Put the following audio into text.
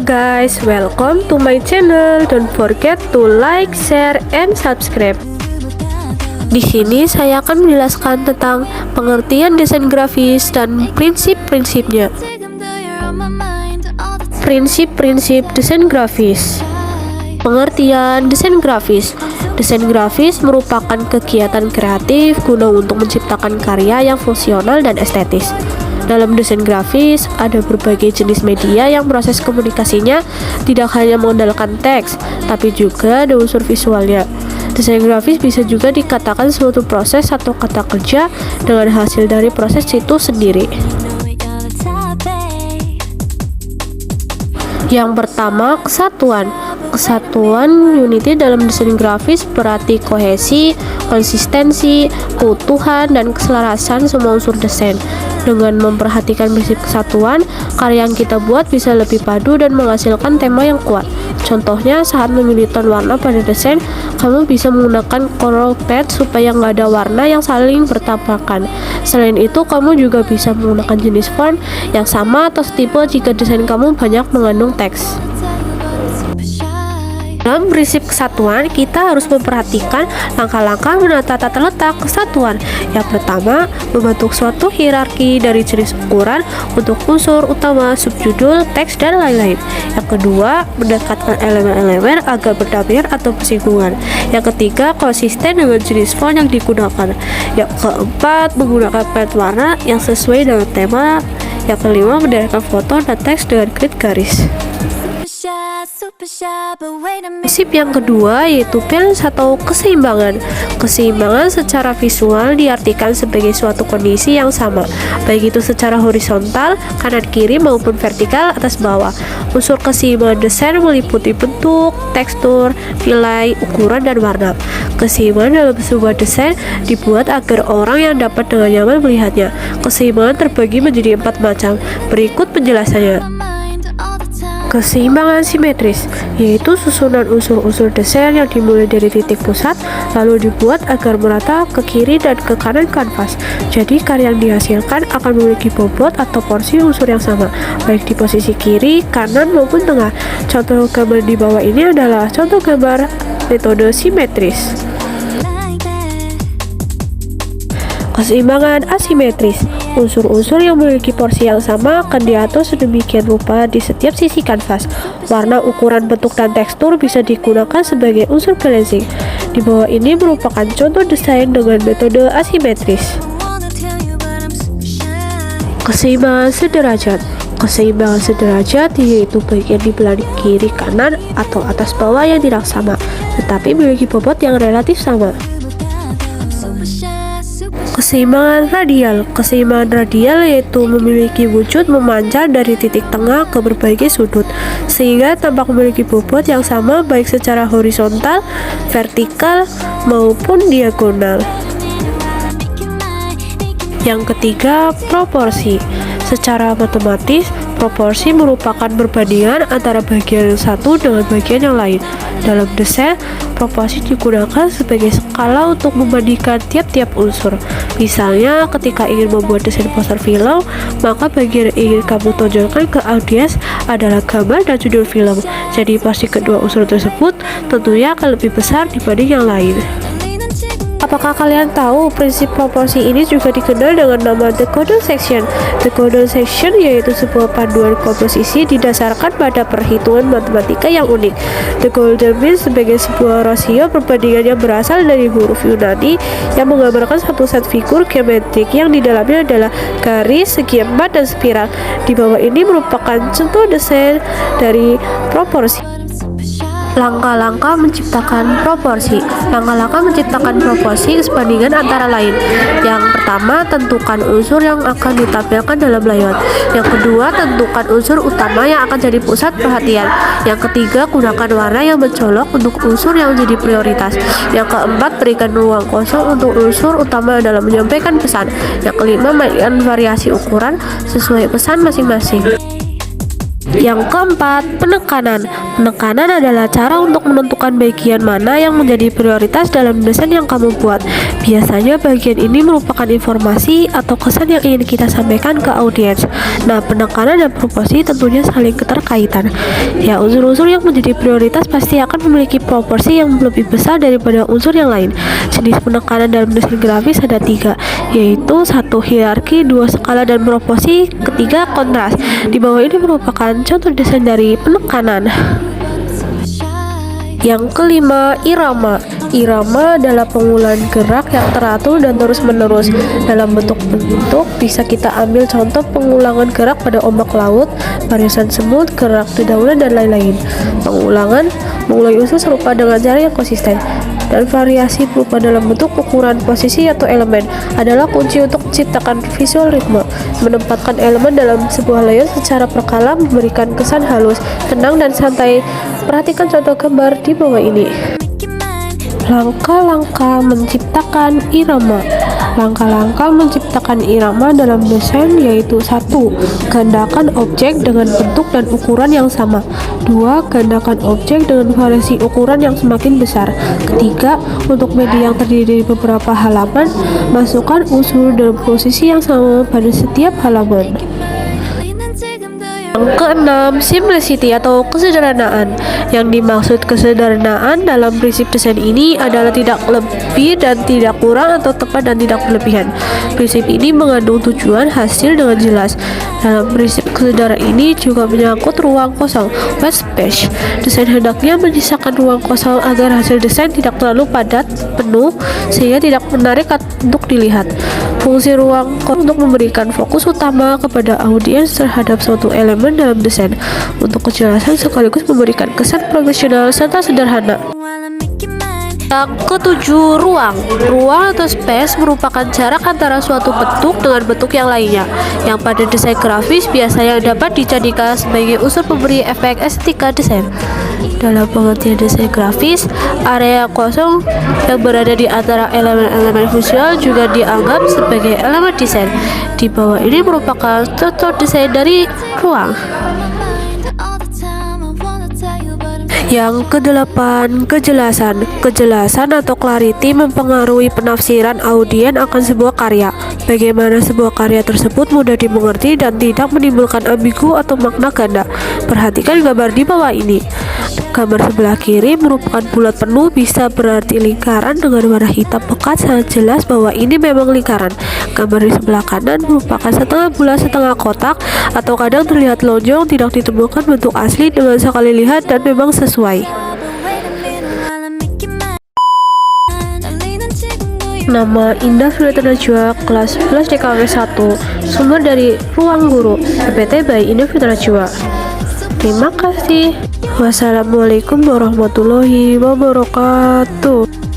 Halo guys, welcome to my channel. Don't forget to like, share, and subscribe. Di sini saya akan menjelaskan tentang pengertian desain grafis dan prinsip-prinsipnya. Prinsip-prinsip desain grafis. Pengertian desain grafis. Desain grafis merupakan kegiatan kreatif guna untuk menciptakan karya yang fungsional dan estetis. Dalam desain grafis, ada berbagai jenis media yang proses komunikasinya tidak hanya mengandalkan teks, tapi juga ada unsur visualnya. Desain grafis bisa juga dikatakan suatu proses atau kata kerja dengan hasil dari proses itu sendiri. Yang pertama, kesatuan. Kesatuan unity dalam desain grafis berarti kohesi, konsistensi, keutuhan, dan keselarasan semua unsur desain. Dengan memperhatikan prinsip kesatuan, karya yang kita buat bisa lebih padu dan menghasilkan tema yang kuat. Contohnya, saat memilih tone warna pada desain, kamu bisa menggunakan color palette supaya nggak ada warna yang saling bertabrakan. Selain itu, kamu juga bisa menggunakan jenis font yang sama atau tipe jika desain kamu banyak mengandung teks. Dalam prinsip kesatuan, kita harus memperhatikan langkah-langkah menata tata letak kesatuan. Yang pertama, membentuk suatu hierarki dari jenis ukuran untuk unsur utama, subjudul, teks, dan lain-lain. Yang kedua, mendekatkan elemen-elemen agar berdampingan atau bersinggungan. Yang ketiga, konsisten dengan jenis font yang digunakan. Yang keempat, menggunakan palette warna yang sesuai dengan tema. Yang kelima, mendirikan foto dan teks dengan grid garis. Prinsip yang kedua yaitu balance atau keseimbangan. Keseimbangan secara visual diartikan sebagai suatu kondisi yang sama, baik itu secara horizontal, kanan kiri maupun vertikal, atas bawah. Unsur keseimbangan desain meliputi bentuk, tekstur, nilai, ukuran, dan warna. Keseimbangan dalam sebuah desain dibuat agar orang yang dapat dengan nyaman melihatnya. Keseimbangan terbagi menjadi 4 macam. Berikut penjelasannya. Keseimbangan simetris, yaitu susunan unsur-unsur desain yang dimulai dari titik pusat, lalu dibuat agar merata ke kiri dan ke kanan kanvas. Jadi karya yang dihasilkan akan memiliki bobot atau porsi unsur yang sama, baik di posisi kiri, kanan, maupun tengah. Contoh gambar di bawah ini adalah contoh gambar metode simetris. Keseimbangan asimetris, unsur-unsur yang memiliki porsi yang sama akan diatur sedemikian rupa di setiap sisi kanvas. Warna, ukuran, bentuk, dan tekstur bisa digunakan sebagai unsur balancing. Di bawah ini merupakan contoh desain dengan metode asimetris. Keseimbangan sederajat. Keseimbangan sederajat yaitu bagian di belahan kiri kanan atau atas bawah yang tidak sama, tetapi memiliki bobot yang relatif sama. Keseimbangan radial. Keseimbangan radial yaitu memiliki wujud memancar dari titik tengah ke berbagai sudut, sehingga tampak memiliki bobot yang sama baik secara horizontal, vertikal, maupun diagonal. Yang ketiga, proporsi. Secara matematis, proporsi merupakan perbandingan antara bagian yang satu dengan bagian yang lain. Dalam desain, proporsi digunakan sebagai skala untuk membandingkan tiap-tiap unsur. Misalnya, ketika ingin membuat desain poster film, maka bagian yang ingin kamu tonjolkan ke audiens adalah gambar dan judul film. Jadi porsi kedua unsur tersebut tentunya akan lebih besar dibanding yang lain. Apakah kalian tahu prinsip proporsi ini juga dikenal dengan nama The Golden Section? The Golden Section yaitu sebuah panduan komposisi didasarkan pada perhitungan matematika yang unik. The Golden Mean sebagai sebuah rasio perbandingan yang berasal dari huruf Yunani yang menggambarkan satu set figur geometrik yang di dalamnya adalah garis, segi empat, dan spiral. Di bawah ini merupakan contoh desain dari proporsi. Langkah-langkah menciptakan proporsi. Langkah-langkah menciptakan proporsi sebandingan antara lain. Yang pertama, tentukan unsur yang akan ditampilkan dalam layout. Yang kedua, tentukan unsur utama yang akan jadi pusat perhatian. Yang ketiga, gunakan warna yang mencolok untuk unsur yang menjadi prioritas. Yang keempat, berikan ruang kosong untuk unsur utama dalam menyampaikan pesan. Yang kelima, mainkan variasi ukuran sesuai pesan masing-masing. Yang keempat, penekanan. Penekanan adalah cara untuk menentukan bagian mana yang menjadi prioritas dalam desain yang kamu buat. Biasanya bagian ini merupakan informasi atau kesan yang ingin kita sampaikan ke audiens. Nah, penekanan dan proporsi tentunya saling keterkaitan. Ya, unsur-unsur yang menjadi prioritas pasti akan memiliki proporsi yang lebih besar daripada unsur yang lain. Jenis penekanan dalam desain grafis ada 3, yaitu 1 hierarki, 2 skala dan proporsi, ketiga kontras. Di bawah ini merupakan contoh desain dari penekanan. Yang kelima, irama. Irama adalah pengulangan gerak yang teratur dan terus-menerus dalam bentuk-bentuk. Bisa kita ambil contoh pengulangan gerak pada ombak laut, barisan semut, gerak dedaunan, dan lain-lain. Pengulangan mengulangi unsur serupa dengan cara yang konsisten, dan variasi berupa dalam bentuk ukuran, posisi, atau elemen adalah kunci untuk menciptakan visual ritme. Menempatkan elemen dalam sebuah layer secara berkala memberikan kesan halus, tenang, dan santai. Perhatikan contoh gambar di bawah ini. Langkah-langkah menciptakan irama. Langkah-langkah menciptakan irama dalam desain yaitu 1. Gandakan objek dengan bentuk dan ukuran yang sama. 2. Gandakan objek dengan variasi ukuran yang semakin besar. Ketiga, untuk media yang terdiri dari beberapa halaman, masukkan unsur dan posisi yang sama pada setiap halaman. Yang keenam, simplicity atau kesederhanaan. Yang dimaksud kesederhanaan dalam prinsip desain ini adalah tidak lebih dan tidak kurang atau tepat dan tidak berlebihan. Prinsip ini mengandung tujuan hasil dengan jelas. Dalam prinsip kesederhanaan ini juga menyangkut ruang kosong, white space. Desain hendaknya menyisakan ruang kosong agar hasil desain tidak terlalu padat, penuh, sehingga tidak menarik untuk dilihat. Fungsi ruang kosong untuk memberikan fokus utama kepada audiens terhadap suatu elemen dalam desain, untuk kejelasan sekaligus memberikan kesan profesional serta sederhana. Yang ketujuh, ruang. Ruang atau space merupakan jarak antara suatu bentuk dengan bentuk yang lainnya, yang pada desain grafis biasanya dapat dijadikan sebagai unsur pemberi efek estetika desain. Dalam pengertian desain grafis, area kosong yang berada di antara elemen-elemen visual juga dianggap sebagai elemen desain. Di bawah ini merupakan contoh desain dari ruang. Yang kedelapan, kejelasan. Kejelasan atau clarity mempengaruhi penafsiran audiens akan sebuah karya. Bagaimana sebuah karya tersebut mudah dimengerti dan tidak menimbulkan ambigu atau makna ganda. Perhatikan gambar di bawah ini. Gambar sebelah kiri merupakan bulat penuh, bisa berarti lingkaran dengan warna hitam pekat, sangat jelas bahwa ini memang lingkaran. Gambar di sebelah kanan merupakan setengah bulat setengah kotak, atau kadang terlihat lonjong, tidak ditemukan bentuk asli dengan sekali lihat dan memang sesuai. Nama Indah Fitriata Najwa, kelas 11 DKV 1, sumber dari Ruang Guru, PPT by Indah Fitriata Najwa. Terima kasih. Wassalamualaikum warahmatullahi wabarakatuh.